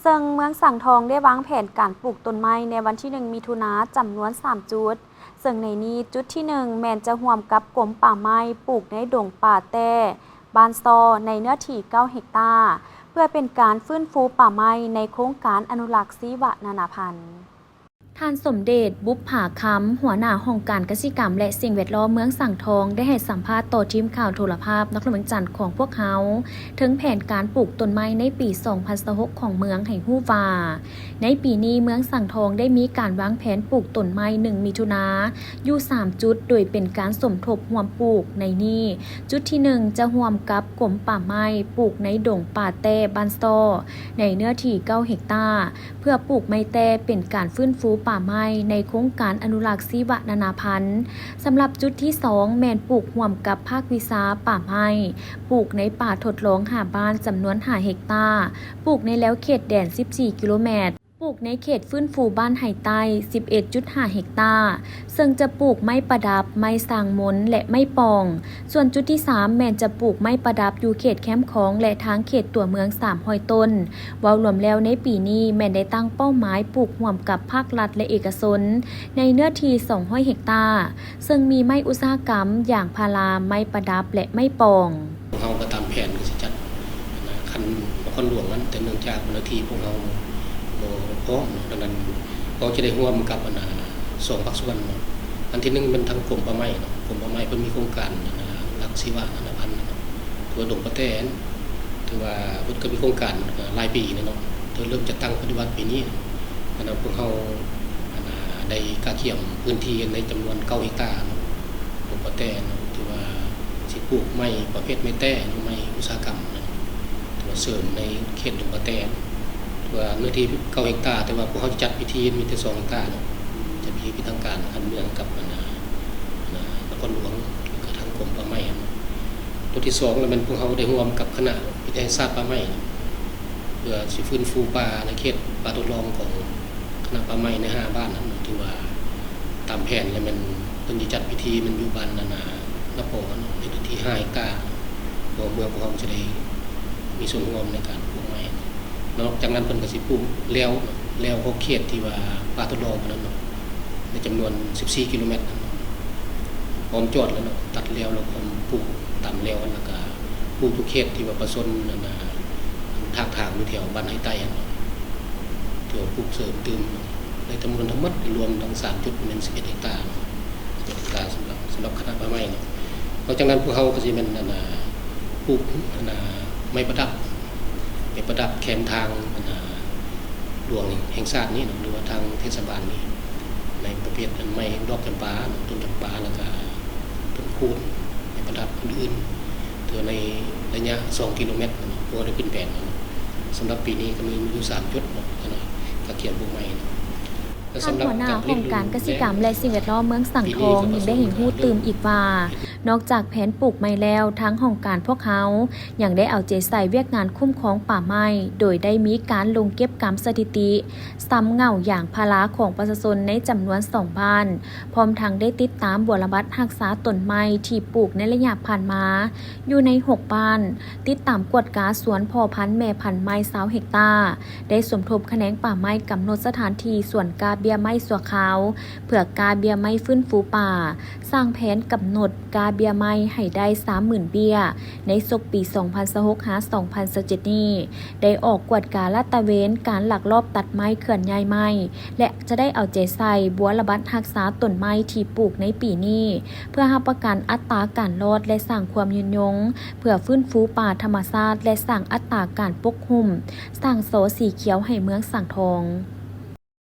ซึ่งเมืองสังทองได้วางแผนการปลูกต้นไม้ในวันที่1มิถุนายนจำนวน3จุดซึ่งในนี้จุดที่1แม่นจะร่วมกับกรมป่าไม้ปลูกในดงป่าแต้บ้านซอในเนื้อที่9เฮกตาร์เพื่อเป็นการฟื้นฟูป่าไม้ในโครงการอนุรักษ์ชีวนานาพันธุ์ท่านสมเด็จบุปผาคำหัวหน้าห้องการเกษตรกรรมและสิ่งแวดล้อมเมืองสังทองได้ให้สัมภาษณ์ต่อทีมข่าวโทรภาพนครหลวงจันทร์ของพวกเขาถึงแผนการปลูกต้นไม้ในปี 2026 ของเมืองแห่งฮู้วาในปีนี้เมืองสังทองได้มีการวางแผนปลูกต้นไม้1มิถุนายนอยู่3จุดโดยเป็นการสมทบร่วมปลูกในนี้จุดที่1จะร่วมกับกรมป่าไม้ปลูกในดงป่าแต้บ้านซอในเนื้อที่9เฮกตาร์เพื่อปลูกไม้แต้เป็นการฟื้นฟูป่าไม้ในโครงการอนุรักษ์ชีวนานาพันธุ์สำหรับจุดที่2แม่นปลูกร่วมกับภาควิชาป่าไม้ปลูกในป่าทดลอง5บ้านจำนวน5เฮกตาร์ปลูกในแล้วเขตแดน14กิโลเมตรปลูกในเขตฟื้นฟูบ้านไห่ใต้ 11.5 เฮกตาร์ซึ่งจะปลูกไม้ประดับไม้สร้างมนและไม้ปองส่วนจุดที่3แม่นจะปลูกไม้ประดับอยู่เขตแคมป์ของและทางเขตตัวเมือง300ต้นเว้ารวมแล้วในปีนี้แม่นได้ตั้งเป้าหมายปลูกร่วมกับภาครัฐและเอกชนในเนื้อที่200เฮกตาร์ซึ่งมีไม้อุตสาหกรรมอย่างพาราไม้ประดับและไม้ปองพวกเราก็ตามแผนก็สิจัดคันนครหลวงนั้นแต่เนื่องจากนาทีพวกเราพร้อมดังนั้นเราจะได้ร่วมกับ2ภาคส่วนอันที่1เป็นทางกรมป่าไม้กรมป่าไม้เพิ่นมีโครงการรักชีวนานาพันธุ์ตัวดงป่าแต้ถือว่าเพิ่นก็มีโครงการรายปีเนาะเธอเริ่มจะตั้งปฏิบัติปีนี้ดังนั้นพวกเราได้กาเขียมพื้นที่ในจำนวน9เฮกตาร์ดงป่าแต้ถือว่าสิปลูกไม้ประเภทไม้แต้ไม้อุตสาหกรรมถือว่าเสริมในเขตดงป่าแต้ว่าเนื้อที่9เฮกตาร์แต่ว่าพวกเขาจัดพิธีมีแต่2เฮกตาร์จะมีพิธีทางการอันเมืองกับนครหลวงกับทางกรมป่าไม้ตัวที่2แล้วมันพวกเขาได้ร่วมกับคณะวิทยาศาสตร์ป่าไม้เพื่อสิฟื้นฟูป่าในเขตป่าทดลองของคณะป่าไม้ใน5บ้านนั้นถือว่าตามแผนแล้วมันเพิ่นสิจัดพิธีมันอยู่บ้านนโปในพื้นที่5เฮกตาร์เมืองพวกเขาจะได้มีส่วนร่วมในการปลูกไม้นอกจากนั้นเพิ่นก็สิปลูกแล้วเขาเขตที่ว่าป่าทดลองนั้นเนาะในจำนวน14กิโลเมตรพร้อมจอดแล้วเนาะตัดแล้วเราก็ปลูกตามแล้วแล้วก็ปลูกทุกเขตที่ว่าประสนทางอยู่แถวบ้านไห่ใต้ที่ว่าปลูกเสริมเติมในจำนวนทั้งหมดรวมทั้ง3จุดเป็น11เฮกตาร์11เฮกตาร์สำหรับคณะป่าไม้เนาะนอกจากนั้นพวกเขาก็สิเป็นปลูกไม้ประดับแคมทางหลวงแห่งชาตินี้หรือว่าทางเทศบาลนี้ในประเภทไม้ดอกจำปาต้นจำปาแล้วก็ต้นคูนไม้ประดับอื่นๆตัวในระยะ2กิโลเมตรพวกได้ขึ้นแผนสำหรับปีนี้ก็มีอยู่3จุดก็เขียนปลูกไม้ท่านหัวหน้าโครงการเกษตรกรรมและสิ่งแวดล้อมเมืองสังทองยังได้เห็นหู้ตื่มอีกว่านอกจากแผนปลูกไม้แล้วทั้งโครงการพวกเขายังได้เอาใจใส่เวียกงานคุ้มครองป่าไม้โดยได้มีการลงเก็บกรรมสถิติซ้ำเงาอย่างพาราของประชาชนในจำนวน2บ้านพร้อมทั้งได้ติดตามบัวระบัดรักษาต้นไม้ที่ปลูกในระยะผ่านมาอยู่ใน6บ้านติดตามกวดกาสวนพ่อพันธุ์แม่พันธุ์ไม้20เฮกตาร์ได้สมทบแขนงป่าไม้กำหนดสถานที่ส่วนกาเบียไม้สัวขาวเพื่อกาเบียไม้ฟื้นฟูป่าสร้างแผนกำหนดกาเบียไม้ให้ได้ 30,000 เบี้ยในศกปี 2026 หา 2027 นี้ได้ออกกวดกาลาดตระเวนการลักลอบตัดไม้เขื่อนย้ายไม้และจะได้เอาใจใส่บัวระบัดรักษาต้นไม้ที่ปลูกในปีนี้เพื่อรับประกันอัตราการรอดและสร้างความยืนยงเพื่อฟื้นฟูป่าธรรมชาติและสร้างอัตราการปกคลุมสร้างโซสีเขียวให้เมืองสังทอง